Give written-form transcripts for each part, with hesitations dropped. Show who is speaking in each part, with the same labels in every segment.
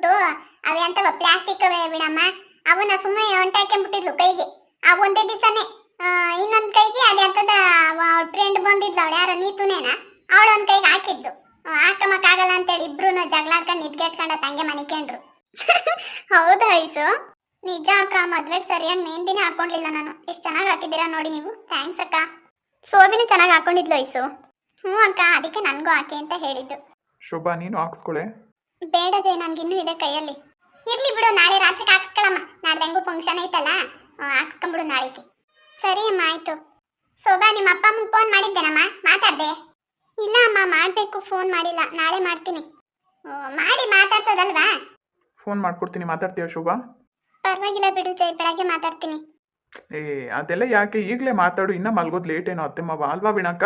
Speaker 1: ಹಾಕಿದ್ಲು. ಅವೇ ಅಂತವ ಪ್ಲಾಸ್ಟಿಕ್ ಅವೇ ಬಿಡಮ್ಮ. ಅವನ್ನ ಸುಮ್ಮನೆ ಹೊಂಟಾಕೊಂಡ್ಬಿಟ್ಟಿದ್ಲು ಕೈಗೆ. ಆ ಒಂದೇ ದಿವಸನೇ ಇನ್ನೊಂದು ಕೈಗೆ ಅದೇ ಅಂತದ ಫ್ರೆಂಡ್ ಬಂದಿದ್ಲು, ಅವಳು ಯಾರೋ ನೀತುನೇನ, ಅವಳು ಒಂದು ಕೈಗೆ ಹಾಕಿದ್ಲು. ಹಾಕಮಕ್ಕಾಗಲ್ಲ ಅಂತೇಳಿ ಇಬ್ರು ಜಗಳಾಡ್ಕೊಂಡು ನಿದ್ಗೆಟ್ಕೊಂಡ ತಂಗೆ ಮನಿಕೊಂಡ್ರು. ಹೌದಾ ಐಸು? ನಿಜ ಅಕ್ಕ, ಮದ್ವೆಗೆ ಸರಿಯಾಗಿ ಮೆಹಂದಿನೇ ಹಾಕೊಂಡಿಲ್ಲ ನಾನು. ಎಷ್ಟು ಚೆನ್ನಾಗಿ ಹಾಕಿದ್ದೀರಾ ನೋಡಿ ನೀವು. ಥ್ಯಾಂಕ್ಸ್ ಅಕ್ಕ. ಸೋಬಿನೂ ಚೆನ್ನಾಗಿ ಹಾಕೊಂಡಿದ್ಲು ಐಸು. ಹ್ಞೂ ಅಕ್ಕ, ಅದಕ್ಕೆ ನನಗೂ ಹಾಕಿ ಅಂತ ಹೇಳಿದ್ದು.
Speaker 2: ಶೋಭಾ, ನೀನು ಹಾಕ್ಸ್ಕೊಳೆ.
Speaker 1: ಬೇಡ ಜೈ, ನನ್ಗಿನ್ನೂ ಇದೆ ಕೈಯಲ್ಲಿ. ಇರ್ಲಿ ಬಿಡು, ನಾಳೆ ರಾತ್ರಿಗೆ ಹಾಕ್ಸ್ಕೊಳಮ್ಮ. ನಾಳೆ ಹೆಂಗೂ ಫಂಕ್ಷನ್ ಐತಲ್ಲ, ಹಾಕ್ಸ್ಕೊಂಬಿಡು ನಾಳೆಗೆ. ಸರಿ ಅಮ್ಮ, ಆಯ್ತು. ಶೋಭಾ, ನಿಮ್ಮ ಅಪ್ಪ ಅಮ್ಮಂಗೆ ಫೋನ್ ಮಾಡಿದ್ದೇನಮ್ಮ? ಮಾತಾಡ್ದೆ? ಇಲ್ಲ ಅಮ್ಮ, ಮಾಡಬೇಕು, ಫೋನ್ ಮಾಡಿಲ್ಲ. ನಾಳೆ ಮಾಡ್ತೀನಿ. ಮಾಡಿ ಮಾತಾಡ್ಸೋದಲ್ವಾ?
Speaker 2: ಫೋನ್ ಮಾಡ್ಕೊಡ್ತೀನಿ, ಮಾತಾಡ್ತೀಯ ಶೋಭಾ?
Speaker 1: ಪರವಾಗಿಲ್ಲ ಬಿಡು ಜೈ, ಬೆಳಗ್ಗೆ ಮಾತಾಡ್ತೀನಿ.
Speaker 2: ಅದೆಲ್ಲ ಯಾಕೆ, ಈಗಲೇ ಮಾತಾಡು. ಇನ್ನ ಮಲ್ಗೋದು ಲೇಟ್ ಏನೋ ಅತ್ತೆ ಮಾವ ಅಲ್ವಾ ವೀಣಕ್ಕ?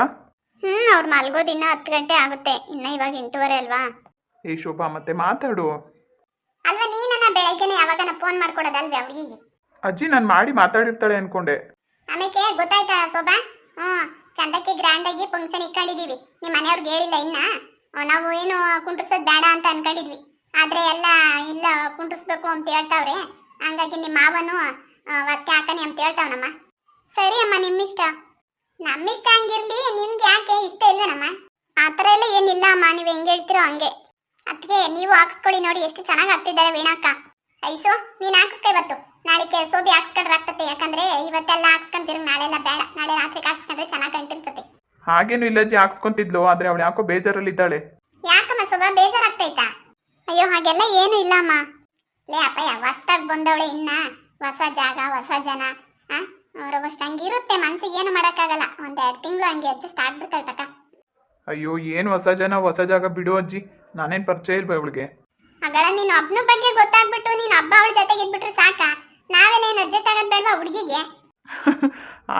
Speaker 1: ಅವ್ರು ಮಲ್ಗೋದು ಇನ್ನ 10 ಗಂಟೆ ಆಗುತ್ತೆ. ಇನ್ನ ಇವಾಗ 8:15 ಅಲ್ವಾ?
Speaker 2: ಶೋಭಾ, ಮತ್ತೆ ಮಾತಾಡು
Speaker 1: ಅಲ್ವಾ. ನೀನನ್ನ ಬೆಳಗ್ಗೆನೆ ಯಾವಾಗನ ಫೋನ್ ಮಾಡ್ಕೊಡೋದಲ್ವೇ ಅವಳಿಗೆ?
Speaker 2: ಅಜ್ಜಿ ನಾನು ಮಾಡಿ ಮಾತಾಡಿರ್ತಾಳೆ ಅನ್ಕೊಂಡೆ.
Speaker 1: ಆಮೇಲೆ ಗೊತ್ತಾಯ್ತಾ ಶೋಭಾ? ಚಂದಕ್ಕೆ ಗ್ರ್ಯಾಂಡ್ ಆಗಿ ಫಂಕ್ಷನ್ ಇಟ್ಕೊಂಡಿದೀವಿ. ನಿಮ್ಮ ಮನೆಯವ್ರಿಗೆ ಹೇಳಿಲ್ಲ ಇನ್ನ. ನಾವು ಏನು ಕುಂಡ್ರಿಸೋದು ಬೇಡ ಅಂತ ಅನ್ಕೊಂಡಿದ್ವಿ, ಆದ್ರೆ ಎಲ್ಲ ಇಲ್ಲ ಕುಂಡ್ರಿಸ್ಬೇಕು ಅಂತ ಹೇಳ್ತಾವ್ರೆ. ಹಂಗಾಗಿ ನಿಮ್ಮ ಮಾವನು ಹೊಸ್ಕೆ ಹಾಕನಿ ಅಂತ ಹೇಳ್ತಾವನಮ್ಮ. ಸರಿ ಅಮ್ಮ, ನಿಮ್ಮಿಷ್ಟ. ನಮ್ಮಿಷ್ಟ ಹಂಗಿರ್ಲಿ, ನಿಮ್ಗೆ ಯಾಕೆ ಇಷ್ಟ ಇಲ್ವೇನಮ್ಮ? ಆ ಥರ ಎಲ್ಲ ಏನಿಲ್ಲ ಅಮ್ಮ, ನೀವು ಹೆಂಗೆ ಹೇಳ್ತಿರೋ ಹಂಗೆ. ಅದಕ್ಕೆ ನೀವು ಹಾಕ್ಸ್ಕೊಳ್ಳಿ. ನೋಡಿ ಎಷ್ಟು ಚೆನ್ನಾಗಿ ಹಾಕ್ತಿದ್ದಾರೆ ವೀಣಕ್ಕ. ಐಸು, ನೀನು ಹಾಕ್ಸ್ಕೊ ಇವತ್ತು. ನಾಳೆಗೆ ಸೋಬಿ ಹಾಕ್ಸ್ಕೊಂಡ್ರೆ ಆಗ್ತತೆ. ಯಾಕಂದ್ರೆ ಇವತ್ತೆಲ್ಲ ಹಾಕ್ಸ್ಕೊಂತಿರು, ನಾಳೆಲ್ಲ ಬೇಡ. ನಾಳೆ ರಾತ್ರಿಗೆ ಹಾಕ್ಸ್ಕೊಂಡ್ರೆ ಚೆನ್ನಾಗಿ ಕಂಟಿರ್ತತೆ.
Speaker 2: ಹಾಗೇನು ಇಲ್ಲ ಅಜ್ಜಿ, ಹಾಕ್ಸ್ಕೊಂತಿದ್ಲು. ಆದ್ರೆ ಅವಳು ಯಾಕೋ ಬೇಜಾರಲ್ಲಿದ್ದಾಳೆ.
Speaker 1: ಯಾಕಮ್ಮ ಶೋಭಾ, ಬೇಜಾರಾಗ್ತೈತಾ? ಅಯ್ಯೋ ಹಾಗೆಲ್ಲ ಏನು ಇಲ್ಲಮ್ಮ. ಲೇ ಅಪ್ಪಯ್ಯ, ಹೊಸ್ದಾಗಿ ಬಂದವಳೆ, ಇನ್ನ ಹೊಸ ಜಾಗ ಹೊಸ ಜನ. ಅವ್ರವಷ್ಟು ಹಂಗಿರುತ್ತೆ, ಮನ್ಸಿಗೆ ಏನು ಮಾಡೋಕ್ಕಾಗಲ್ಲ. 1-2 ತಿಂಗಳು ಹಂಗೆ ಅಡ್ಜಸ್ಟ್ ಆಗ್ಬಿಡ್ತಾಳೆ ತಕ್ಕ.
Speaker 2: ಅಯ್ಯೋ, ಏನು ಹೊಸ ಜನ ಹೊಸ ಜಾಗ ಬಿಡು ಅಜ್ಜಿ, ನಾನೇನು ಪರಿಚಯ ಇಲ್ವಾ ಇವಳಿಗೆ?
Speaker 1: ಹಾಗಾದ್ರೆ ನೀನು ಒಬ್ಬನ ಬಗ್ಗೆ ಗೊತ್ತಾಗ್ಬಿಟ್ಟು ನೀನು ಹಬ್ಬ ಅವಳ ಜೊತೆಗೆ ಇದ್ಬಿಟ್ರೆ ಸಾಕ. ನಾವೆಲ್ಲ ಏನು ಅಡ್ಜಸ್ಟ್ ಆಗೋದು ಬೇಡವಾ ಹುಡುಗಿಗೆ?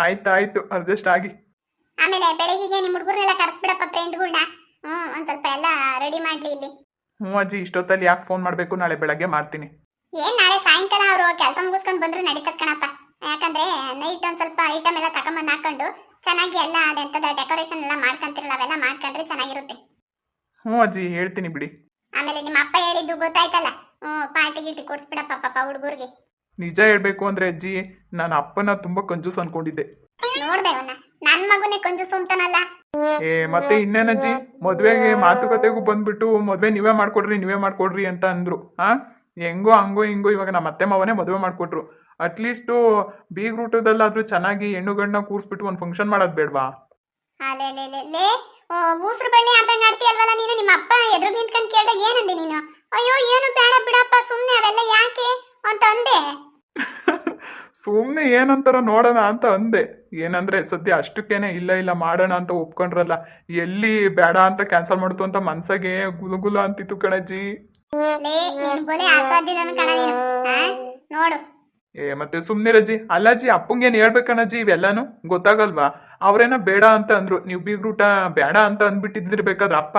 Speaker 2: ಆಯ್ತಾಯ್ತು, ಅಡ್ಜಸ್ಟ್ ಆಗಿ.
Speaker 1: ಆಮೇಲೆ ಬೆಳಗ್ಗೆಗೆ ನಿಮ್ಮ ಹುಡುಗರನ್ನೆಲ್ಲ ಕರೆಸ್ಬಿಡಪ್ಪ, ಫ್ರೆಂಡ್ಗಳ್ನ. ಒಂದು ಸ್ವಲ್ಪ ಎಲ್ಲ ರೆಡಿ ಮಾಡ್ಲಿ ಇಲ್ಲಿ.
Speaker 2: ಹ್ಞೂ ಅಜ್ಜಿ, ಇಷ್ಟೊತ್ತಲ್ಲಿ ಯಾಕೆ ಫೋನ್ ಮಾಡಬೇಕು? ನಾಳೆ ಬೆಳಗ್ಗೆ ಮಾಡ್ತೀನಿ.
Speaker 1: ಏನ್ ನಾಳೆ ಸಾಯಂಕಾಲ ಅವರು ಕೆಲಸ ಮುಗಿಸ್ಕೊಂಡು ಬಂದ್ರು ನಡೀತದ ಕಣಪ್ಪ. ಯಾಕಂದ್ರೆ ನೈಟ್ ಒಂದು ಸ್ವಲ್ಪ ಐಟಮ್ ಎಲ್ಲ ತಗೊಂಬಂದು ಹಾಕೊಂಡು ಚೆನ್ನಾಗಿ ಎಲ್ಲ ಅದೆಂತದ ಡೆಕೋರೇಷನ್ ಎಲ್ಲ ಮಾಡ್ಕೊಂತಿರಲ್ಲ, ಅವೆಲ್ಲ ಮಾಡ್ಕೊಂಡ್ರೆ ಚೆನ್ನಾಗಿರುತ್ತೆ.
Speaker 2: ಹ್ಞೂ ಅಜ್ಜಿ, ಹೇಳ್ತೀನಿ ಬಿಡಿ. ಆಮೇಲೆ
Speaker 1: ನಿಮ್ಮ ಅಪ್ಪ ಹೇಳಿದ್ದು ಗೊತ್ತಾಯ್ತಲ್ಲ, ಪಾರ್ಟಿ ಗಿಟಿ ಕೊಡ್ಸ್ಬಿಡಪ್ಪ ಪಾಪ ಹುಡುಗರಿಗೆ.
Speaker 2: ನಿಜ ಹೇಳ್ಬೇಕು ಅಂದ್ರೆ ಅಜ್ಜಿ, ನಾನು ಅಪ್ಪನ ತುಂಬಾ ಕಂಜೂಸ್ ಅನ್ಕೊಂಡಿದ್ದೆ.
Speaker 1: ನೋಡ್ದೆ ಅವನ್ನ, ನನ್ ಮಗುನೇ ಕಂಜೂಸ್ ಅಂತಾನಲ್ಲ.
Speaker 2: ಮತ್ತೆ ಇನ್ನೇನಜ್ಜಿ, ಮದ್ವೆಗೆ ಮಾತುಕತೆಗೂ ಬಂದ್ಬಿಟ್ಟು ಮದ್ವೆ ನೀವೇ ಮಾಡ್ಕೊಡ್ರಿ ಅಂತ ಅಂದ್ರು. ಹೆಂಗೋ ಹಂಗೋ ಹಿಂಗೋ ಇವಾಗ ನಮ್ಮ ಅತ್ತೆ ಮಾವನೇ ಮದುವೆ ಮಾಡ್ಕೊಟ್ರು. ಅಟ್ಲೀಸ್ಟು ಬೀಗ್ ರೂಟದಲ್ಲಾದ್ರೂ ಚೆನ್ನಾಗಿ ಹೆಣ್ಣು ಗಂಡನ್ನ ಕೂರಿಸ್ಬಿಟ್ಟು ಒಂದು ಫಂಕ್ಷನ್ ಮಾಡೋದು ಬೇಡವಾ?
Speaker 1: ಊಸ್ರು ಬಳ್ಳಿ ಆದಂಗೆ ಆಡ್ತೀಯಲ್ವಲ್ಲ ನೀನು. ನಿಮ್ಮ ಅಪ್ಪ ಎದುರು ನಿಂತ್ಕೊಂಡು ಕೇಳಿದಾಗ ಏನಂದೆ ನೀನು? ಅಯ್ಯೋ ಏನು ಬೇಡ ಬಿಡಪ್ಪ, ಸುಮ್ಮನೆ ಅವೆಲ್ಲ ಯಾಕೆ ಅಂತ ಅಂದೆ.
Speaker 2: ಸುಮ್ಮನೆ ಏನಂತಾರ ನೋಡೋಣ ಅಂತ ಅಂದೆ. ಏನಂದ್ರೆ ಸದ್ಯ ಅಷ್ಟಕ್ಕೇನೆ ಇಲ್ಲ ಮಾಡೋಣ ಅಂತ ಒಪ್ಕೊಂಡ್ರಲ್ಲ, ಎಲ್ಲಿ ಬೇಡ ಅಂತ ಕ್ಯಾನ್ಸಲ್ ಮಾಡ್ತು ಅಂತ ಮನ್ಸಾಗೆ ಗುಲುಗುಲ ಅಂತಿತ್ತು ಕಣಜ್ಜಿ.
Speaker 1: ನೋಡು
Speaker 2: ಮತ್ತೆ ಸುಮ್ನಿರಜ್ಜಿ. ಅಲ್ಲಜ್ಜಿ, ಅಪ್ಪಂಗೇನು ಹೇಳ್ಬೇಕಣ್ಣಜ್ಜಿ ಇವೆಲ್ಲಾನು ಗೊತ್ತಾಗಲ್ವಾ? ಅವ್ರೇನೋ ಬೇಡ ಅಂತ ಅಂದ್ರು, ನೀವು ಬೀಗ್ರೂಟ ಬೇಡ ಅಂತ ಅಂದ್ಬಿಟ್ಟಿದ್ದಿರ್ಬೇಕಾದ್ರೆ ಅಪ್ಪ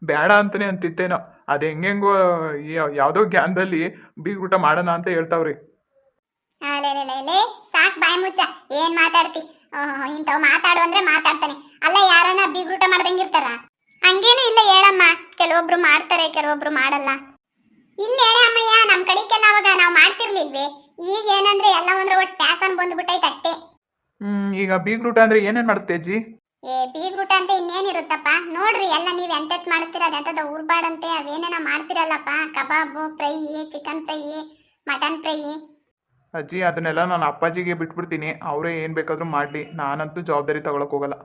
Speaker 2: ಬೇಡ ಅಂತಾನೆ ಅಂತಿತ್ತೇನೋ. ಅದು ಹೆಂಗೆಂಗೋ ಯಾವ್ದೋ ಜ್ಞಾನದಲ್ಲಿ ಬೀಗ್ರೂಟ ಮಾಡೋಣ ಅಂತ ಹೇಳ್ತಾವ್ರಿ.
Speaker 1: ಸಾಕ್ ಬಾಯಿ ಮುಚ್ಚ, ಏನ್ ಮಾತಾಡ್ತಿ? ಇಂಥವ್ ಮಾತಾಡು ಅಂದ್ರೆ ಮಾತಾಡ್ತಾನೆ. ಅಲ್ಲ, ಯಾರನ್ನ ಬೀಗ್ರೂಟ ಮಾಡ್ದಂಗಿರ್ತಾರ? ಹಂಗೇನು ಇಲ್ಲ ಹೇಳಮ್ಮ, ಕೆಲವೊಬ್ರು ಮಾಡ್ತಾರೆ, ಕೆಲವೊಬ್ರು ಮಾಡಲ್ಲ. ಇಲ್ಲ ಹೇಳ ಅಮ್ಮಯ್ಯ, ನಮ್ ಕಡೆಗೆಲ್ಲ ಅವಾಗ ನಾವು ಮಾಡ್ತಿರ್ಲಿಲ್ವೇ? ಈಗ ಏನಂದ್ರೆ ಎಲ್ಲ ಒಂದ್ರ ಒಟ್ಟು ಪ್ಯಾಸನ್ ಬಂದ್ಬಿಟ್ಟೈತೆ ಅಷ್ಟೇ.
Speaker 2: ಈಗ ಬೀಗ್ರೂಟ ಅಂದ್ರೆ ಏನೇನ್ ಮಾಡಿಸ್ತೆ ಅಜ್ಜಿ?
Speaker 1: ಬೀಗ್ರೂಟ ಅಂದ್ರೆ ಇನ್ನೇನಿರುತ್ತಪ್ಪ ನೋಡ್ರಿ, ಎಲ್ಲ ನೀವ್ ಎಂತೆತ್ ಮಾಡ್ತೀರ, ಅದೆಂತದ ಊರ್ಬಾಡಂತೆ ಅವೇನೇನ ಮಾಡ್ತಿರಲ್ಲಪ್ಪ. Kebab fry, chicken fry, mutton fry.
Speaker 2: ಅಜ್ಜಿ, ಅದನ್ನೆಲ್ಲ ನಾನು ಅಪ್ಪಾಜಿಗೆ ಬಿಟ್ಬಿಡ್ತೀನಿ, ಅವರೇ ಏನ್ ಬೇಕಾದ್ರೂ ಮಾಡ್ಲಿ, ನಾನಂತೂ ಜವಾಬ್ದಾರಿ ತಗೊಳಕ್ ಹೋಗಲ್ಲ.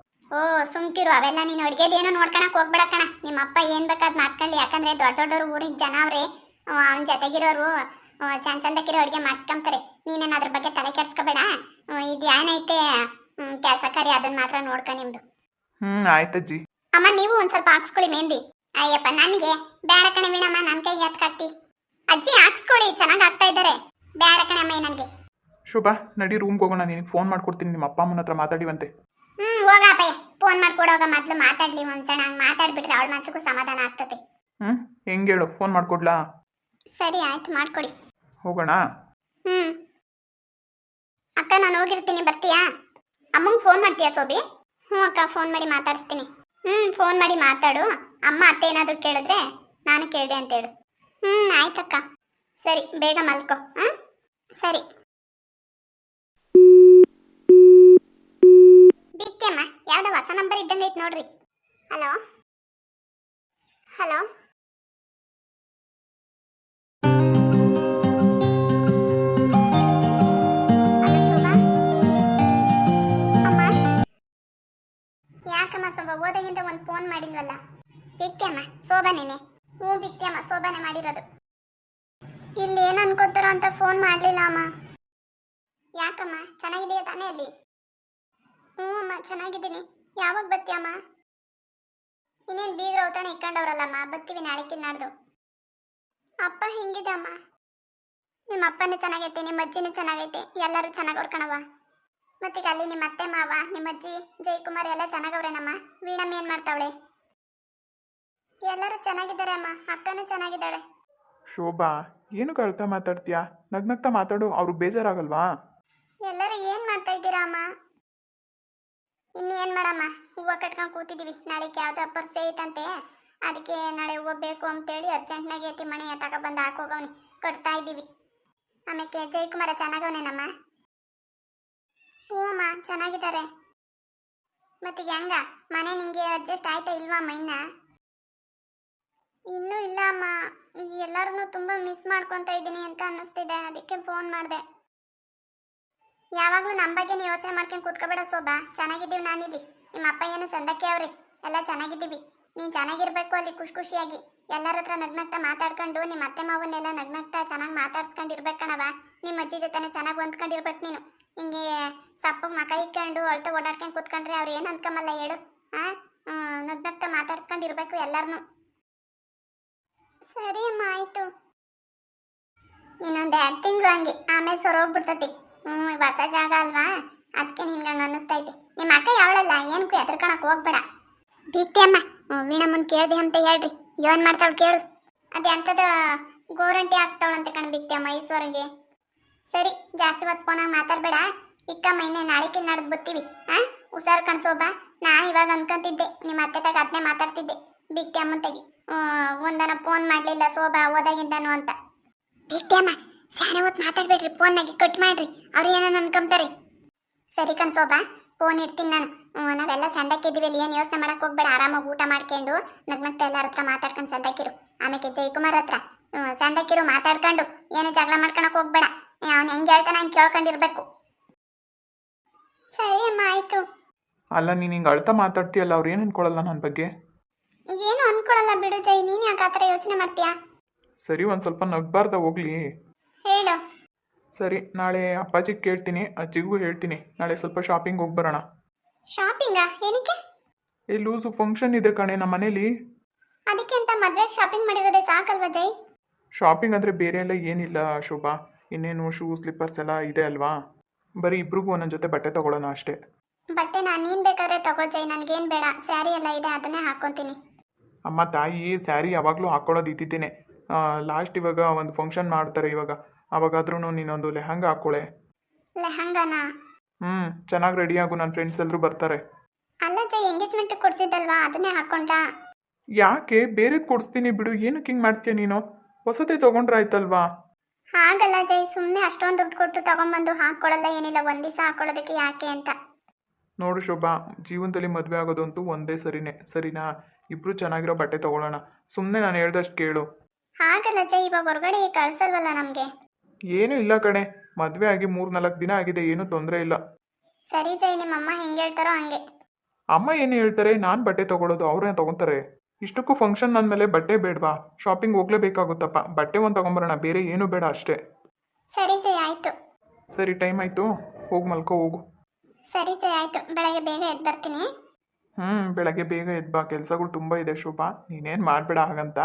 Speaker 1: ಸುಮ್ಕಿರು, ಅವೆಲ್ಲ ನೀನು ಅಡ್ಗೆದೇನು ನೋಡ್ಕೊಳಕ್ ಹೋಗ್ಬೇಡ ಕಣ. ನಿಮ್ಮ ಅಪ್ಪ ಏನ್ ಬೇಕಾದ್ ಮಾಡ್ಕೊಳ್ಳಿ. ಯಾಕಂದ್ರೆ ದೊಡ್ಡವರು ಊರಿನ ಜನ ಅವ್ರೆ, ಅವನ ಜೊತೆಗಿರೋರು ಚಂದಕ್ಕಿರೋ ಅಡ್ಗೆ ಮಾಡ್ಕೊಂತಾರೆ. ನೀನೇನು ಅದ್ರ ಬಗ್ಗೆ ತಲೆ ಕೆಡ್ಸ್ಕೋಬೇಡ. ಇದು ಏನೈತೆ ಕೆಲಸ ಕಾರ್ಯ ಅದನ್ನ ಮಾತ್ರ ನೋಡ್ಕ ನಿಮ್ದು.
Speaker 2: ಆಯ್ತಜ್ಜಿ.
Speaker 1: ಅಮ್ಮ, ನೀವು ಒಂದ್ ಸ್ವಲ್ಪ ಹಾಕ್ಸ್ಕೊಳ್ಳಿ ಮೆಹಂದಿ. ಅಯ್ಯಪ್ಪ, ನನಗೆ ಬೇಡ ಕಣೆ ವೀಣಮ್ಮ, ನನ್ನ ಕೈಗೆ ಎತ್ಕಾಕ್ತಿ. ಅಜ್ಜಿ ಹಾಕ್ಸ್ಕೊಳ್ಳಿ, ಚೆನ್ನಾಗಿ ಆಗ್ತಾ ಇದ್ದಾರೆ. ಬೇಡ ಕಣೆ ಅಮ್ಮ ನನಗೆ.
Speaker 2: ಶುಭ, ನಡಿ ರೂಮ್ಗೆ ಹೋಗೋಣ, ನಿನಗೆ ಫೋನ್ ಮಾಡ್ಕೊಡ್ತೀನಿ, ನಿಮ್ಮ ಅಪ್ಪ ಅಮ್ಮನ ಹತ್ರ ಮಾತಾಡಿವಂತೆ.
Speaker 1: ಹೋಗಪ್ಪಯ್ಯ, ಫೋನ್ ಮಾಡ್ಕೊಡೋಗ ಮೊದ್ಲು ಮಾತಾಡ್ಲಿ ಒಂದ್ಸಲ. ಹಂಗೆ ಮಾತಾಡ್ಬಿಟ್ರೆ ಅವಳ ಮನಸ್ಸಿಗೂ ಸಮಾಧಾನ ಆಗ್ತದೆ.
Speaker 2: ಹೆಂಗೆ ಹೇಳು, ಫೋನ್ ಮಾಡ್ಕೊಡ್ಲಾ?
Speaker 1: ಸರಿ ಆಯ್ತು, ಮಾಡ್ಕೊಡಿ.
Speaker 2: ಹೋಗೋಣ.
Speaker 1: ಅಕ್ಕ, ನಾನು ಹೋಗಿರ್ತೀನಿ, ಬರ್ತೀಯಾ? ಅಮ್ಮಂಗೆ ಫೋನ್ ಮಾಡ್ತೀಯಾ ಸೋಬಿ? ಹ್ಞೂ ಅಕ್ಕ, ಫೋನ್ ಮಾಡಿ ಮಾತಾಡಿಸ್ತೀನಿ. ಫೋನ್ ಮಾಡಿ ಮಾತಾಡು. ಅಮ್ಮ ಅತ್ತೆ ಏನಾದರೂ ಕೇಳಿದ್ರೆ ನಾನು ಕೇಳಿದೆ ಅಂತೇಳು. ಆಯ್ತಕ್ಕ. ಸರಿ ಬೇಗ ಮಲ್ಕೋ ಹಾಂ ಸರಿ. ಬಿಟ್ಟಮ್ಮ ಯಾವ್ದೋ ಹೊಸ ನಂಬರ್ ಇದ್ದಂಗೆ ಐತೆ ನೋಡ್ರಿ. ಹಲೋ ಹಲೋ ಶೋಭಾ ಅಮ್ಮ, ಯಾಕಮ್ಮ ಶೋಭಾ ಓದಾಗಿಂತ ಒಂದು ಫೋನ್ ಮಾಡಿಲ್ವಲ್ಲ? ಬಿಟ್ಟಮ್ಮ ಶೋಭಾನೇನೆ. ಹ್ಞೂ ಬಿಟ್ಟಮ್ಮ ಶೋಭಾನೇ ಮಾಡಿರೋದು. ಇಲ್ಲಿ ಏನು ಅನ್ಕೋತಾರೋ ಅಂತ ಫೋನ್ ಮಾಡಲಿಲ್ಲ ಅಮ್ಮ. ಯಾಕಮ್ಮ ಚೆನ್ನಾಗಿದೆಯಾ ತಾನೇ ಅಲ್ಲಿ? ಹ್ಞೂ ಅಮ್ಮ ಚೆನ್ನಾಗಿದ್ದೀನಿ. ಯಾವಾಗ ಬತ್ತೀಯಮ್ಮ? ಇನ್ನೇನು ಬೀಗ್ರ ಔತಣ ಇಕ್ಕೊಂಡವ್ರಲ್ಲಮ್ಮ, ಬತ್ತೀವಿ ನಾಳೆಗೆ ನಾಡ್ದು. ಅಪ್ಪ ಹೆಂಗಿದೆ ಅಮ್ಮ? ನಿಮ್ಮ ಅಪ್ಪನೂ ಚೆನ್ನಾಗೈತೆ, ನಿಮ್ಮ ಅಜ್ಜಿನೂ ಚೆನ್ನಾಗೈತೆ, ಎಲ್ಲರೂ ಚೆನ್ನಾಗವ್ರ ಕಣವ. ಮತ್ತೀಗ ಅಲ್ಲಿ ನಿಮ್ಮ ಅತ್ತೆ ಮಾವ, ನಿಮ್ಮ ಅಜ್ಜಿ ಜಯಕುಮಾರ್ ಎಲ್ಲ ಚೆನ್ನಾಗವ್ರೇನಮ್ಮ? ವೀಣಮ್ಮ ಏನು ಮಾಡ್ತಾವಳೆ? ಎಲ್ಲರೂ ಚೆನ್ನಾಗಿದ್ದಾರೆ ಅಮ್ಮ, ಅಕ್ಕನೂ ಚೆನ್ನಾಗಿದ್ದಾಳೆ.
Speaker 2: ಶೋಭಾ ಏನು ಕಳ್ತಾ ಮಾತಾಡ್ತೀಯಾ? ನಗ್ನಗ್ತಾ ಮಾತಾಡು, ಅವ್ರಿಗೆ ಬೇಜಾರಾಗಲ್ವಾ?
Speaker 1: ಎಲ್ಲರೂ ಏನು ಮಾಡ್ತಾ ಇದ್ದೀರಾ ಅಮ್ಮ? ಇನ್ನೇನು ಮಾಡಮ್ಮ, ಹೂವು ಕಟ್ಕೊಂಡು ಕೂತಿದ್ದೀವಿ. ನಾಳೆಗೆ ಯಾವುದೋ ಪರ್ಸೆ ಐತಂತೆ, ಅದಕ್ಕೆ ನಾಳೆ ಹೂವು ಬೇಕು ಅಂತೇಳಿ ಅರ್ಜೆಂಟ್ನಾಗೆ ಎತ್ತಿ ಮಣಿ ತಗೊಬಂದು ಹಾಕೋಗವ್ನಿ, ಕಟ್ತಾ ಇದ್ದೀವಿ. ಆಮೇಲೆ ಜಯಕುಮಾರ ಚೆನ್ನಾಗವನೇನಮ್ಮ? ಹ್ಞೂ ಅಮ್ಮ ಚೆನ್ನಾಗಿದ್ದಾರೆ. ಮತ್ತೀಗ ಹೆಂಗ ಮನೆ ನಿಂಗೆ ಅಡ್ಜಸ್ಟ್ ಆಯ್ತಾ ಇಲ್ವಾ ಅಮ್ಮ? ಇನ್ನೂ ಇಲ್ಲ ಅಮ್ಮ, ಎಲ್ಲರನ್ನೂ ತುಂಬ ಮಿಸ್ ಮಾಡ್ಕೊತಾ ಇದ್ದೀನಿ ಅಂತ ಅನ್ನಿಸ್ತಿದೆ, ಅದಕ್ಕೆ ಫೋನ್ ಮಾಡಿದೆ. ಯಾವಾಗಲೂ ನಮ್ಮ ಬಗ್ಗೆ ನೀವು ಯೋಚನೆ ಮಾಡ್ಕೊಂಡು ಕೂತ್ಕೋಬೇಡ ಶೋಭಾ. ಚೆನ್ನಾಗಿದ್ದೀವಿ ನಾನಿದ್ದೀವಿ, ನಿಮ್ಮ ಅಪ್ಪ ಏನು ಸಂದಕ್ಕೆ ಅವ್ರಿ, ಎಲ್ಲ ಚೆನ್ನಾಗಿದ್ದೀವಿ. ನೀನು ಚೆನ್ನಾಗಿರ್ಬೇಕು ಅಲ್ಲಿ ಖುಷಿ ಖುಷಿಯಾಗಿ ಎಲ್ಲರ ಹತ್ರ ನಗ್ನಗ್ತಾ ಮಾತಾಡ್ಕೊಂಡು ನಿಮ್ಮ ಅತ್ತೆ ಮಾವನ್ನೆಲ್ಲ ನಗ್ನಗ್ತಾ ಚೆನ್ನಾಗಿ ಮಾತಾಡ್ಸ್ಕೊಂಡಿರ್ಬೇಕು ಕಣವ. ನಿಮ್ಮ ಅಜ್ಜಿ ಜೊತೆನೇ ಚೆನ್ನಾಗಿ ಹೊಂದ್ಕೊಂಡಿರ್ಬೇಕು ನೀನು. ಹಿಂಗೆ ಸಪ್ಪಗೆ ಮಕ ಇಕ್ಕೊಂಡು ಅಳ್ತಾ ಓಡಾಡ್ಕೊಂಡು ಕೂತ್ಕೊಂಡ್ರೆ ಅವ್ರು ಏನು ಅಂದ್ಕೊಂಬಲ್ಲ ಹೇಳು. ಹಾಂ ನಗ್ನಗ್ತಾ ಮಾತಾಡ್ಸ್ಕೊಂಡಿರ್ಬೇಕು ಎಲ್ಲರನ್ನೂ. ಸರಿ ಅಮ್ಮ ಆಯಿತು. ಇನ್ನೊಂದು 2 ತಿಂಗಳು ಹಂಗೆ, ಆಮೇಲೆ ಸೊರೋಗ್ಬಿಡ್ತತಿ. ಹೊಸ ಜಾಗ ಅಲ್ವಾ, ಅದಕ್ಕೆ ನಿನ್ಗೆ ಹಂಗೆ ಅನ್ನಿಸ್ತೈತಿ. ನಿಮ್ಮ ಅಕ್ಕ ಯಾವಳಲ್ಲ, ಏನಕ್ಕೂ ಎದ್ರಕಣಕ್ಕೆ ಹೋಗ್ಬೇಡ. ಬೀಗ್ತಿ ಅಮ್ಮ ವೀಣಮ್ಮನ್ ಕೇಳ್ದೆ ಅಂತ ಹೇಳ್ರಿ. ಏನು ಮಾಡ್ತಾವಳು ಕೇಳು. ಅದು ಎಂಥದ ಗೋರಂಟಿ ಆಗ್ತಾವಳಂತೆ ಕಣ್ ಬೀಗ್ತಿ ಅಮ್ಮ ಈಶ್ವರಿಗೆ. ಸರಿ ಜಾಸ್ತಿ ಹೊತ್ತು ಫೋನಾಗ ಮಾತಾಡಬೇಡ. ಇಕ್ಕಮ್ಮ ಇನ್ನೇ ನಾಳೆಗೆ ನಾಡ್ದು ಬತ್ತೀವಿ. ಹಾಂ ಹುಷಾರು ಕಣ್ಸೋಬಾ. ನಾ ಇವಾಗ ಅನ್ಕೊಂತಿದ್ದೆ ನಿಮ್ಮ ಅತ್ತೆ ತಗ ಅದನ್ನೇ ಮಾತಾಡ್ತಿದ್ದೆ, ಬೀಗ್ತಿ ಅಮ್ಮನ ತೆಗಿ ಒಂದನ ಫೋನ್ ಮಾಡಲಿಲ್ಲ ಶೋಭಾ ಓದಾಗಿಂದನು ಅಂತ. ಬೀಗ್ತಿ ಅಮ್ಮ ಸ್ಯಾನೆ ಹೊತ್ತು ಮಾತಾಡ್ಬೇಡ್ರಿ, ಫೋನ್ನಾಗಿ ಕಟ್ ಮಾಡ್ರಿ, ಅವ್ರು ಏನೋ ಅನ್ಕೊಂತಾರೆ. ಸರಿ ಕಣ್ಸೋಬಾ ಫೋನ್ ಇಡ್ತೀನಿ ನಾನು. ನಾವೆಲ್ಲ ಸಂದಕ್ಕಿದ್ದೀವಿ, ಅಲ್ಲಿ ಏನು ಯೋಚನೆ ಮಾಡಕ್ಕೆ ಹೋಗ್ಬೇಡ. ಆರಾಮಾಗಿ ಊಟ ಮಾಡ್ಕೊಂಡು ನಗ್ನಗ್ತಾ ಎಲ್ಲರ ಹತ್ರ ಮಾತಾಡ್ಕೊಂಡು ಸಂದಕ್ಕಿರು. ಆಮೇಲೆ ಜಯಕುಮಾರ್ ಹತ್ರ ಸಂದಕ್ಕಿರು ಮಾತಾಡ್ಕೊಂಡು ಏನು ಜಗಳ ಮಾಡ್ಕೊಳಕ್ಕೆ ಹೋಗ್ಬೇಡ. ಅವ್ನು ಹೆಂಗೆ ಹೇಳ್ತಾನೆ ಹಂಗೆ ಕೇಳ್ಕೊಂಡಿರ್ಬೇಕು. ಸರಿ ಅಮ್ಮ ಆಯಿತು.
Speaker 2: ಅಲ್ಲ ನೀನು ಹಿಂಗೆ ಅಳ್ತಾ ಮಾತಾಡ್ತೀಯಲ್ಲ, ಅವ್ರು ಏನು ಅನ್ಕೊಳ್ಳಲ್ಲ ನನ್ನ ಬಗ್ಗೆ?
Speaker 1: ಏನು ಅನ್ಕೊಳಲ್ಲ ಬಿಡು ಜೈ, ನೀನು ಯಾಕೆ ಆ ಥರ ಯೋಚನೆ ಮಾಡ್ತೀಯಾ?
Speaker 2: ಸರಿ ಒಂದು ಸ್ವಲ್ಪ ನಗ್ಬಾರ್ದ ಹೋಗ್ಲಿ.
Speaker 1: ಹೇಳು.
Speaker 2: ಸರಿ ನಾಳೆ ಅಪ್ಪಾಜಿಗೆ ಕೇಳ್ತೀನಿ, ಅಜ್ಜಿಗೂ ಹೇಳ್ತೀನಿ, ನಾಳೆ ಸ್ವಲ್ಪ ಶಾಪಿಂಗ್ ಹೋಗಿ ಬರೋಣ.
Speaker 1: ಶಾಪಿಂಗಾ? ಏನಕ್ಕೆ?
Speaker 2: ಏ ಲೂಸು ಫಂಕ್ಷನ್ ಇದೆ ಕಣೆ ನಮ್ಮ ಮನೇಲಿ.
Speaker 1: ಅದಕ್ಕೆ ಅಂತ ಮದುವೆಗೆ ಶಾಪಿಂಗ್ ಮಾಡಿರೋದೇ ಸಾಕಲ್ವಾ ಜೈ?
Speaker 2: ಶಾಪಿಂಗ್ ಅಂದರೆ ಬೇರೆ ಎಲ್ಲ ಏನಿಲ್ಲ ಶೋಭಾ, ಇನ್ನೇನು ಶೂ ಸ್ಲಿಪ್ಪರ್ಸ್ ಎಲ್ಲ ಇದೆ ಅಲ್ವಾ, ಬರೀ ಇಬ್ರಿಗೂ ಒಂದೊಂದು ಜೊತೆ ಬಟ್ಟೆ ತೊಗೊಳ್ಳೋಣ ಅಷ್ಟೇ.
Speaker 1: ಬಟ್ಟೆ ನೀನು ಬೇಕಾದ್ರೆ ತಗೋ ಜೈ, ನನಗೇನು ಬೇಡ. ಸ್ಯಾರಿ ಎಲ್ಲ ಇದೆ ಅದನ್ನೇ ಹಾಕ್ಕೊತೀನಿ.
Speaker 2: ಅಮ್ಮ ತಾಯಿ ಸ್ಯಾರಿ ಯಾವಾಗಲೂ ಹಾಕ್ಕೊಳ್ಳೋದು ಇದ್ದಿದ್ದೇನೆ. ಲಾಸ್ಟ್ ಇವಾಗ ಒಂದು ಫಂಕ್ಷನ್ ಮಾಡ್ತಾರೆ ಇವಾಗ, ಅವಾಗಾದ್ರೂ ನೀನೊಂದು ಲೆಹಂಗ ಹಾಕ್ಕೊಳ್ಳೆ.
Speaker 1: ಲೆಹಂಗಾನಾ?
Speaker 2: ಚೆನ್ನಾಗಿ ರೆಡಿಯಾಗು, ನನ್ನ ಫ್ರೆಂಡ್ಸ್ ಎಲ್ಲರೂ ಬರ್ತಾರೆ.
Speaker 1: ಅಲ್ಲ ಜೈ ಎಂಗೇಜ್ಮೆಂಟ್ ಕೊಡ್ತಿದ್ದಲ್ವಾ ಅದನ್ನೇ ಹಾಕ್ಕೊಂಡ್ಲಾ?
Speaker 2: ಯಾಕೆ ಬೇರೆದು ಕೊಡಿಸ್ತೀನಿ ಬಿಡು, ಏನಕ್ಕೆ ಹಿಂಗೆ ಮಾಡ್ತೀಯ ನೀನು? ಹೊಸದೇ ತೊಗೊಂಡ್ರೆ ಆಯ್ತಲ್ವಾ?
Speaker 1: ಹಾಗಲ್ಲ ಜೈ, ಸುಮ್ಮನೆ ಅಷ್ಟೊಂದು ದುಡ್ಡು ಕೊಟ್ಟು ತಗೊಂಬಂದು ಹಾಕ್ಕೊಳ್ಳಲ್ಲ ಏನಿಲ್ಲ, ಒಂದು ದಿವಸ ಹಾಕ್ಕೊಳ್ಳೋದಕ್ಕೆ ಯಾಕೆ ಅಂತ.
Speaker 2: ನೋಡು ಶೋಭಾ, ಜೀವನದಲ್ಲಿ ಮದುವೆ ಆಗೋದಂತೂ ಒಂದೇ ಸರಿನೇ, ಸರಿನಾ? ಇಬ್ರು ಚೆನ್ನಾಗಿರೋ ಬಟ್ಟೆ ತೊಗೊಳ್ಳೋಣ, ಸುಮ್ಮನೆ ನಾನು ಹೇಳ್ದಷ್ಟು ಕೇಳು.
Speaker 1: ಹಾಗಲ್ಲ ಜೈ, ಇವಾಗ ಹೊರಗಡೆ ಕಳ್ಸಲ್ವಲ್ಲ ನಮಗೆ.
Speaker 2: ಏನೂ ಇಲ್ಲ ಕಣೆ, ಮದುವೆ ಆಗಿ 3-4 ದಿನ ಆಗಿದೆ, ಏನೂ ತೊಂದರೆ ಇಲ್ಲ.
Speaker 1: ಸರಿ ಜೈ, ನಿಮ್ಮಮ್ಮ ಹೆಂಗೆ ಹೇಳ್ತಾರೋ ಹಂಗೆ.
Speaker 2: ಅಮ್ಮ ಏನು ಹೇಳ್ತಾರೆ, ನಾನು ಬಟ್ಟೆ ತೊಗೊಳೋದು, ಅವ್ರೇ ತೊಗೊತಾರೆ. ಇಷ್ಟಕ್ಕೂ ಫಂಕ್ಷನ್ ಅಂದಮೇಲೆ ಬಟ್ಟೆ ಬೇಡವಾ? ಶಾಪಿಂಗ್ ಹೋಗ್ಲೇಬೇಕಾಗುತ್ತಪ್ಪ, ಬಟ್ಟೆ ಒಂದು ತೊಗೊಂಬರೋಣ, ಬೇರೆ ಏನೂ ಬೇಡ ಅಷ್ಟೇ.
Speaker 1: ಸರಿ ಜೈ ಆಯಿತು.
Speaker 2: ಸರಿ ಟೈಮ್ ಆಯಿತು, ಹೋಗಿ ಮಲ್ಕೋ ಹೋಗು.
Speaker 1: ಸರಿ ಜೈ ಆಯಿತು, ಬೆಳಗ್ಗೆ ಬೇಗ ಎದ್ದು ಬರ್ತೀನಿ.
Speaker 2: ಬೆಳಗ್ಗೆ ಬೇಗ ಎದ್ಬಾ, ಕೆಲಸಗಳು ತುಂಬ ಇದೆ ಶೋಭಾ, ನೀನೇನು ಮಾಡಬೇಡ ಹಾಗಂತ,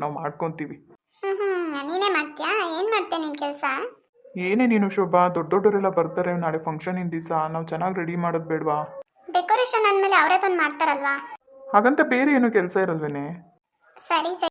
Speaker 2: ನಾವು ಮಾಡ್ಕೊತೀವಿ.
Speaker 1: ನೀನೇ ಮಾಡ್ತೀಯಾ? ಏನು ಮಾಡ್ತೀಯ ನಿನ್ನ ಕೆಲಸ?
Speaker 2: ಏನೇ ನೀನು ಶೋಭಾ, ದೊಡ್ಡವರೆಲ್ಲ ಬರ್ತಾರೆ ನಾಳೆ ಫಂಕ್ಷನಿನ ದಿವಸ, ನಾವು ಚೆನ್ನಾಗಿ ರೆಡಿ ಮಾಡೋದು ಬೇಡವಾ?
Speaker 1: ಡೆಕೋರೇಷನ್ ಅಂದಮೇಲೆ ಅವರೇ ಬಂದು ಮಾಡ್ತಾರಲ್ವಾ?
Speaker 2: ಹಾಗಂತ ಬೇರೆ ಏನೂ ಕೆಲಸ ಇರಲ್ವೇನೆ?
Speaker 1: ಸರಿ ಜೈ.